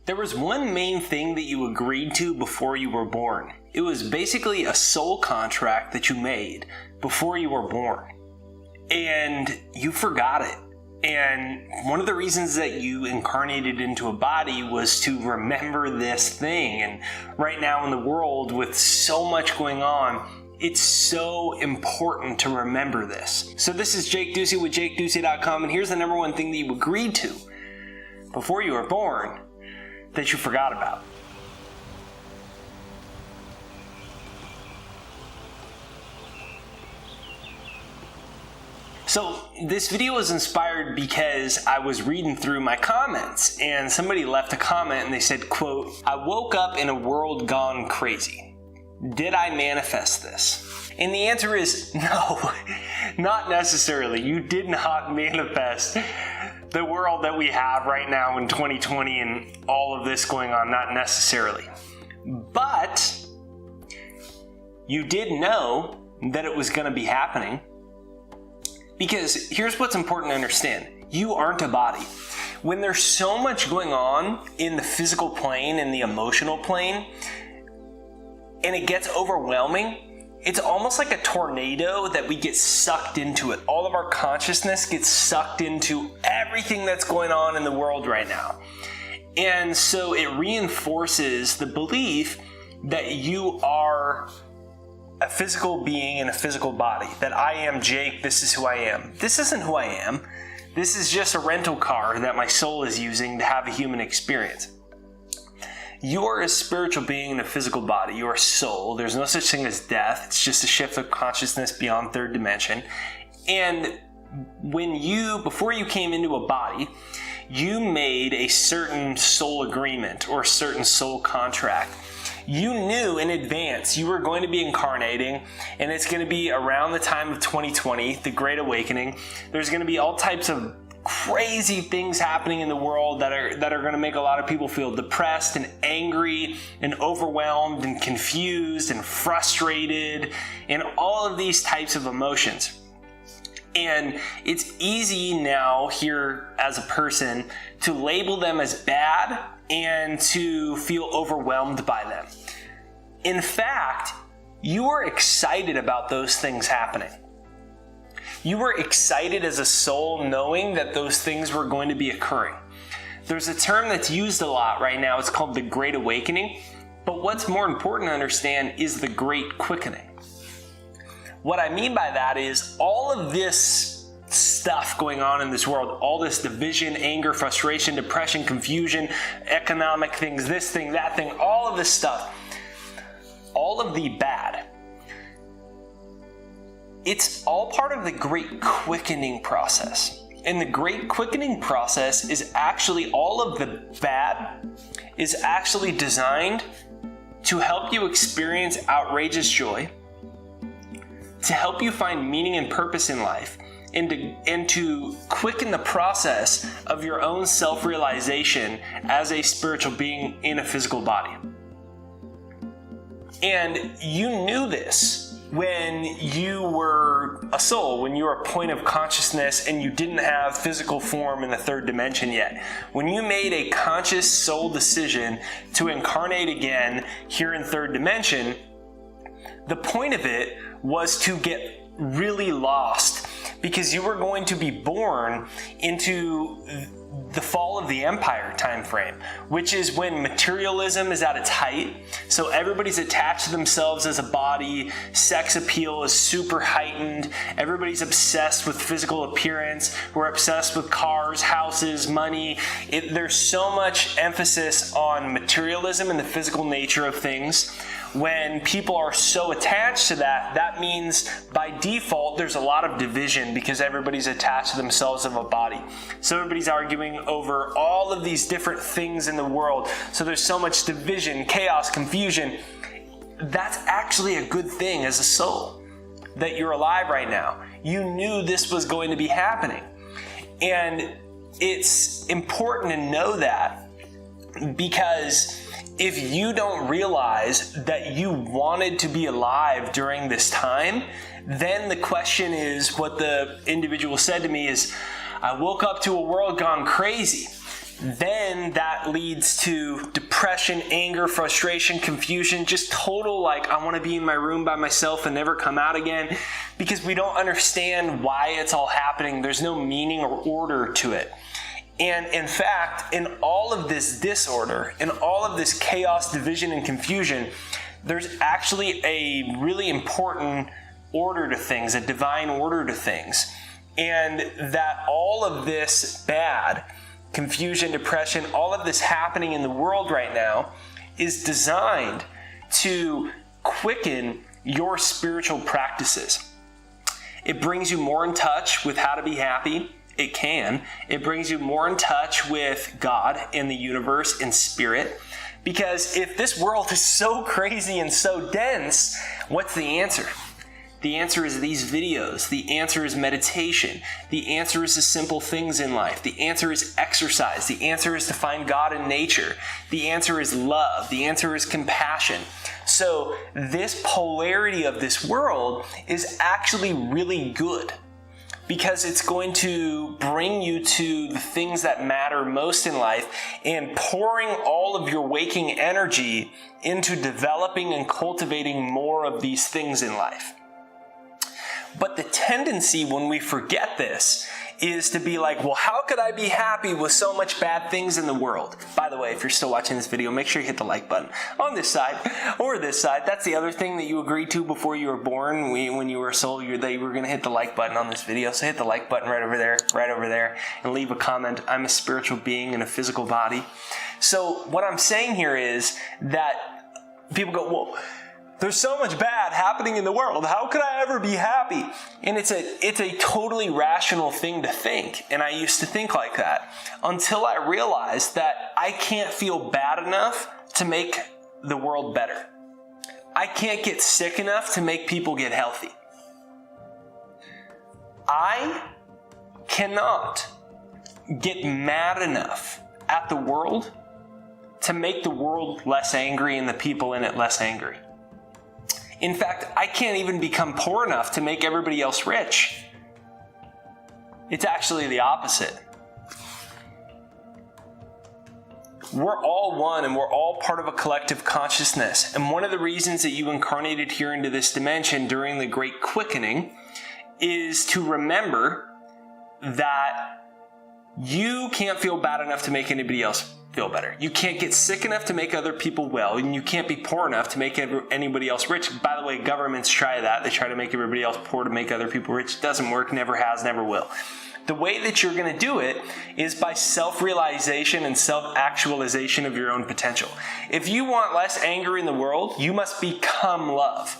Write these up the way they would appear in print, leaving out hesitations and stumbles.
There was one main thing that you agreed to before you were born. It was basically a soul contract that you made before you were born. And you forgot it. And one of the reasons that you incarnated into a body was to remember this thing. And right now in the world, with so much going on, it's so important to remember this. So this is Jake Ducey with JakeDucey.com, and here's the number one thing that you agreed to before you were born that you forgot about. So this video was inspired because I was reading through my comments and somebody left a comment and they said, quote, "I woke up in a world gone crazy. Did I manifest this?" And the answer is no, not necessarily. You did not manifest the world that we have right now in 2020 and all of this going on, not necessarily. But you did know that it was going to be happening. Because here's what's important to understand. You aren't a body. When there's so much going on in the physical plane and the emotional plane, and it gets overwhelming, it's almost like a tornado that we get sucked into it. All of our consciousness gets sucked into everything that's going on in the world right now. And so it reinforces the belief that you are a physical being in a physical body. That I am Jake, this is who I am. This isn't who I am. This is just a rental car that my soul is using to have a human experience. You are a spiritual being in a physical body. You are a soul. There's no such thing as death. It's just a shift of consciousness beyond third dimension. And before you came into a body, you made a certain soul agreement or a certain soul contract. You knew in advance you were going to be incarnating, and it's going to be around the time of 2020, the Great Awakening. There's going to be all types of crazy things happening in the world that are going to make a lot of people feel depressed and angry and overwhelmed and confused and frustrated and all of these types of emotions. And it's easy now here as a person to label them as bad and to feel overwhelmed by them. In fact, you were excited about those things happening. You were excited as a soul knowing that those things were going to be occurring. There's a term that's used a lot right now. It's called the Great Awakening. But what's more important to understand is the Great Quickening. What I mean by that is all of this stuff going on in this world, all this division, anger, frustration, depression, confusion, economic things, this thing, that thing, all of this stuff, all of the bad, it's all part of the Great Quickening process. And the Great Quickening process is actually, all of the bad is actually designed to help you experience outrageous joy, to help you find meaning and purpose in life, and to quicken the process of your own self-realization as a spiritual being in a physical body. And you knew this when you were a soul, when you were a point of consciousness and you didn't have physical form in the third dimension yet. When you made a conscious soul decision to incarnate again here in third dimension, the point of it was to get really lost, because you were going to be born into the fall of the empire time frame, which is when materialism is at its height. So everybody's attached to themselves as a body. Sex appeal is super heightened. Everybody's obsessed with physical appearance. We're obsessed with cars, houses, money. There's so much emphasis on materialism and the physical nature of things. When people are so attached to that, that means by default there's a lot of division because everybody's attached to themselves of a body. So everybody's arguing over all of these different things in the world. So there's so much division, chaos, confusion. That's actually a good thing as a soul, that you're alive right now. You knew this was going to be happening. And it's important to know that, because if you don't realize that you wanted to be alive during this time, then the question is, what the individual said to me is, I woke up to a world gone crazy. then that leads to depression, anger, frustration, confusion, just total like I want to be in my room by myself and never come out again, because we don't understand why it's all happening. There's no meaning or order to it. And in fact, in all of this disorder, in all of this chaos, division, and confusion, there's actually a really important order to things, a divine order to things. And that all of this bad, confusion, depression, all of this happening in the world right now is designed to quicken your spiritual practices. It brings you more in touch with how to be happy. It can. It brings you more in touch with God and the universe and spirit. Because if this world is so crazy and so dense, what's the answer? The answer is these videos. The answer is meditation. The answer is the simple things in life. The answer is exercise. The answer is to find God in nature. The answer is love. The answer is compassion. So this polarity of this world is actually really good, because it's going to bring you to the things that matter most in life and pouring all of your waking energy into developing and cultivating more of these things in life. But the tendency when we forget this is to be like, well, how could I be happy with so much bad things in the world? By the way, if you're still watching this video, make sure you hit the like button on this side or this side. That's the other thing that you agreed to before you were born. When you were a soul, that you were going to hit the like button on this video. So hit the like button right over there, and leave a comment. I'm a spiritual being in a physical body. So what I'm saying here is that people go, well, there's so much bad happening in the world. How could I ever be happy? And it's a totally rational thing to think. And I used to think like that until I realized that I can't feel bad enough to make the world better. I can't get sick enough to make people get healthy. I cannot get mad enough at the world to make the world less angry and the people in it less angry. In fact, I can't even become poor enough to make everybody else rich. It's actually the opposite. We're all one, and we're all part of a collective consciousness. And one of the reasons that you incarnated here into this dimension during the Great Quickening is to remember that you can't feel bad enough to make anybody else feel better. You can't get sick enough to make other people well, and you can't be poor enough to make anybody else rich. By the way, governments try that. They try to make everybody else poor to make other people rich. It doesn't work, never has, never will. The way that you're going to do it is by self-realization and self-actualization of your own potential. If you want less anger in the world, you must become love.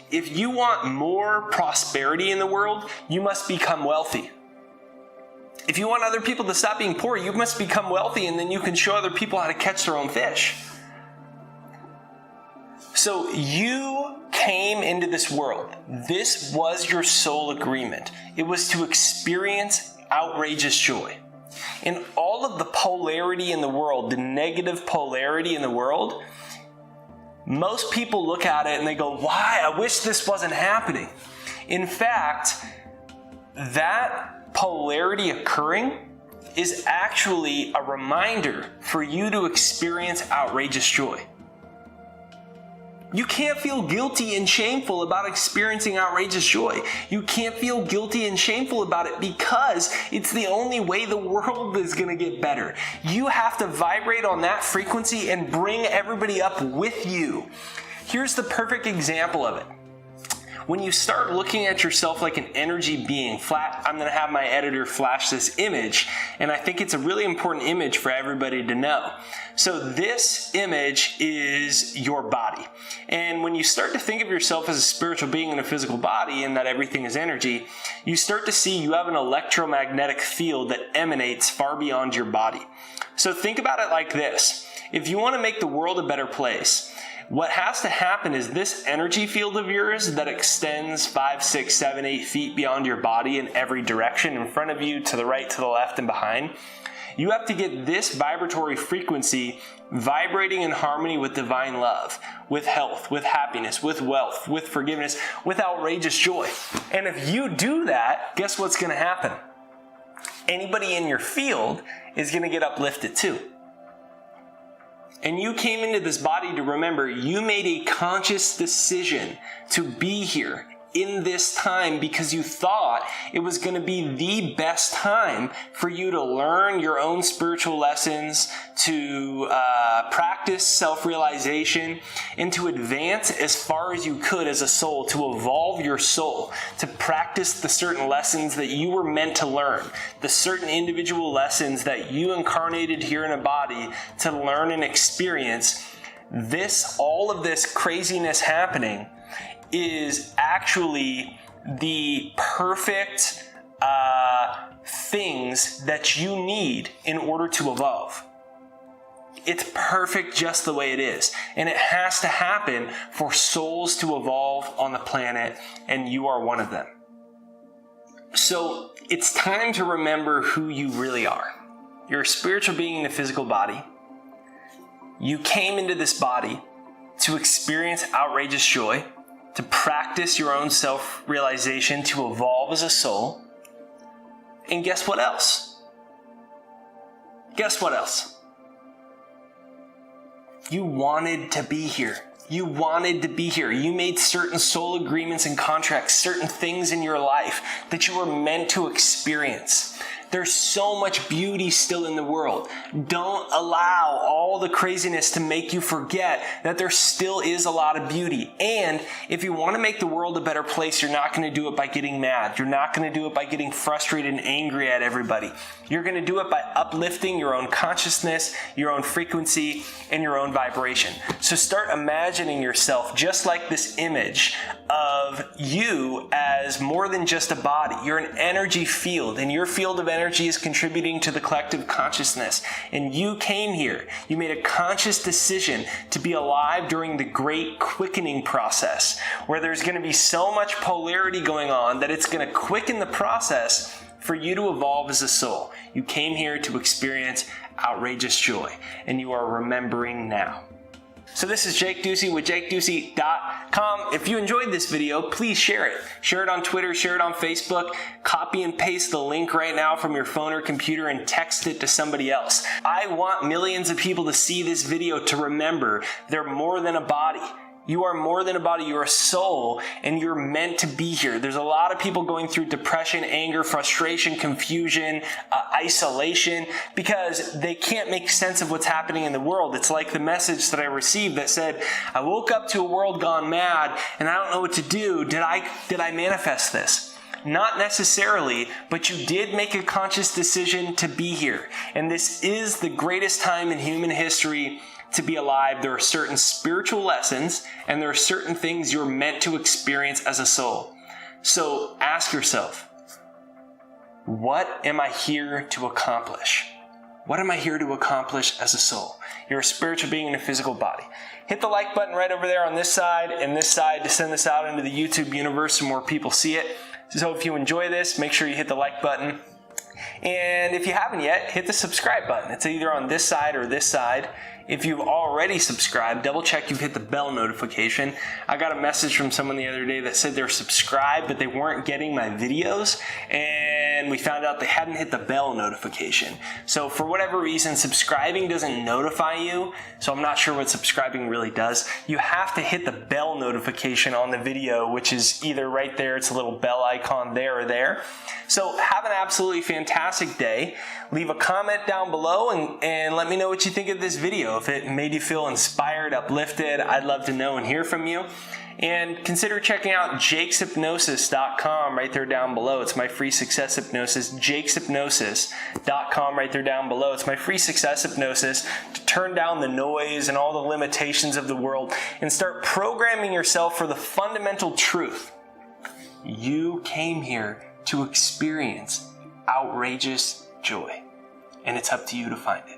If you want more prosperity in the world, you must become wealthy. If you want other people to stop being poor, you must become wealthy, and then you can show other people how to catch their own fish. So you came into this world. This was your soul agreement. It was to experience outrageous joy. And all of the polarity in the world, the negative polarity in the world, most people look at it and they go, why? I wish this wasn't happening. In fact, that polarity occurring is actually a reminder for you to experience outrageous joy. You can't feel guilty and shameful about experiencing outrageous joy. You can't feel guilty and shameful about it because it's the only way the world is going to get better. You have to vibrate on that frequency and bring everybody up with you. Here's the perfect example of it. When you start looking at yourself like an energy being, I'm going to have my editor flash this image, and I think it's a really important image for everybody to know. So this image is your body. And when you start to think of yourself as a spiritual being in a physical body and that everything is energy, you start to see you have an electromagnetic field that emanates far beyond your body. So think about it like this. If you want to make the world a better place, what has to happen is this energy field of yours that extends 5, 6, 7, 8 feet beyond your body in every direction, in front of you, to the right, to the left, and behind, you have to get this vibratory frequency vibrating in harmony with divine love, with health, with happiness, with wealth, with forgiveness, with outrageous joy. And if you do that, guess what's going to happen? Anybody in your field is going to get uplifted too. And you came into this body to remember you made a conscious decision to be here in this time because you thought it was going to be the best time for you to learn your own spiritual lessons, to practice self-realization, and to advance as far as you could as a soul, to evolve your soul, to practice the certain lessons that you were meant to learn, the certain individual lessons that you incarnated here in a body to learn and experience. All of this craziness happening is actually the perfect things that you need in order to evolve. It's perfect just the way it is. And it has to happen for souls to evolve on the planet, and you are one of them. So it's time to remember who you really are. You're a spiritual being in a physical body. You came into this body to experience outrageous joy, to practice your own self-realization, to evolve as a soul. And guess what else? Guess what else? You wanted to be here. You wanted to be here. You made certain soul agreements and contracts, certain things in your life that you were meant to experience. There's so much beauty still in the world. Don't allow all the craziness to make you forget that there still is a lot of beauty. And if you want to make the world a better place, you're not going to do it by getting mad. You're not going to do it by getting frustrated and angry at everybody. You're going to do it by uplifting your own consciousness, your own frequency, and your own vibration. So start imagining yourself just like this image of you as more than just a body. You're an energy field, and your field of energy is contributing to the collective consciousness. And you came here. You made a conscious decision to be alive during the great quickening process, where there's going to be so much polarity going on that it's going to quicken the process for you to evolve as a soul. You came here to experience outrageous joy, and you are remembering now. So this is Jake Ducey with JakeDucey.com. If you enjoyed this video, please share it. Share it on Twitter, share it on Facebook. Copy and paste the link right now from your phone or computer and text it to somebody else. I want millions of people to see this video to remember they're more than a body. You are more than a body. You're a soul, and you're meant to be here. There's a lot of people going through depression, anger, frustration, confusion, isolation, because they can't make sense of what's happening in the world. It's like the message that I received that said, I woke up to a world gone mad, and I don't know what to do. Did I manifest this? Not necessarily, but you did make a conscious decision to be here. And this is the greatest time in human history to be alive. There are certain spiritual lessons, and there are certain things you're meant to experience as a soul. So ask yourself, what am I here to accomplish? What am I here to accomplish as a soul? You're a spiritual being in a physical body. Hit the like button right over there on this side and this side to send this out into the YouTube universe so more people see it. So if you enjoy this, make sure you hit the like button. And if you haven't yet, hit the subscribe button. It's either on this side or this side. If you've already subscribed, double check you've hit the bell notification. I got a message from someone the other day that said they're subscribed, but they weren't getting my videos, and we found out they hadn't hit the bell notification. So for whatever reason, subscribing doesn't notify you, so I'm not sure what subscribing really does. You have to hit the bell notification on the video, which is either right there, it's a little bell icon there or there. So have an absolutely fantastic day. Leave a comment down below and let me know what you think of this video. If it made you feel inspired, uplifted, I'd love to know and hear from you. And consider checking out jakeshypnosis.com right there down below. It's my free success hypnosis. jakeshypnosis.com right there down below. It's my free success hypnosis to turn down the noise and all the limitations of the world and start programming yourself for the fundamental truth. You came here to experience outrageous joy, and it's up to you to find it.